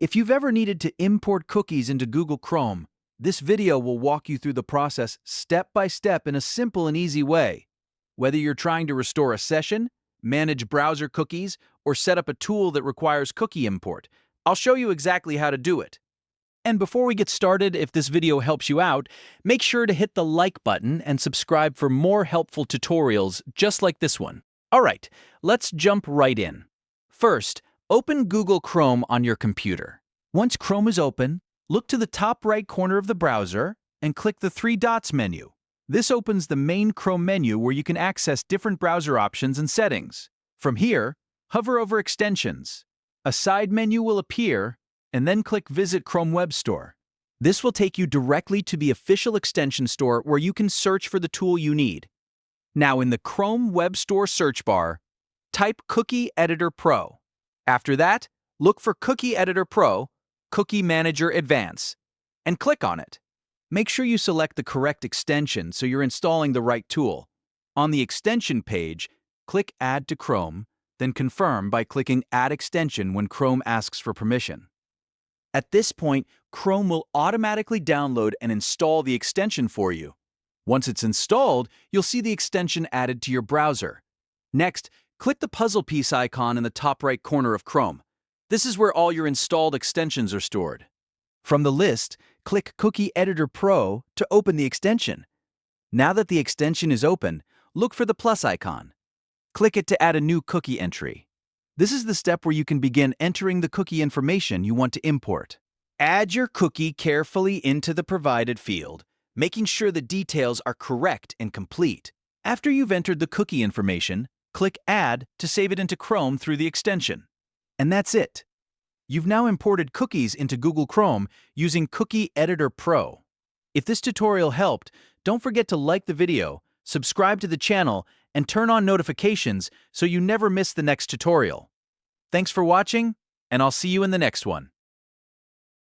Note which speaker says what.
Speaker 1: If you've ever needed to import cookies into Google Chrome, this video will walk you through the process step by step in a simple and easy way. Whether you're trying to restore a session, manage browser cookies, or set up a tool that requires cookie import, I'll show you exactly how to do it. And before we get started, if this video helps you out, make sure to hit the like button and subscribe for more helpful tutorials just like this one. Alright, let's jump right in. First, open Google Chrome on your computer. Once Chrome is open, look to the top right corner of the browser and click the three dots menu. This opens the main Chrome menu where you can access different browser options and settings. From here, hover over Extensions. A side menu will appear, and then click Visit Chrome Web Store. This will take you directly to the official extension store where you can search for the tool you need. Now in the Chrome Web Store search bar, type Cookie Editor Pro. After that, look for Cookie Editor Pro, Cookie Manager Advance, and click on it. Make sure you select the correct extension so you're installing the right tool. On the extension page, click Add to Chrome, then confirm by clicking Add Extension when Chrome asks for permission. At this point, Chrome will automatically download and install the extension for you. Once it's installed, you'll see the extension added to your browser. Next, click the puzzle piece icon in the top right corner of Chrome. This is where all your installed extensions are stored. From the list, click Cookie Editor Pro to open the extension. Now that the extension is open, look for the plus icon. Click it to add a new cookie entry. This is the step where you can begin entering the cookie information you want to import. Add your cookie carefully into the provided field, making sure the details are correct and complete. After you've entered the cookie information, click Add to save it into Chrome through the extension. And that's it. You've now imported cookies into Google Chrome using Cookie Editor Pro. If this tutorial helped, don't forget to like the video, subscribe to the channel, and turn on notifications so you never miss the next tutorial. Thanks for watching, and I'll see you in the next one.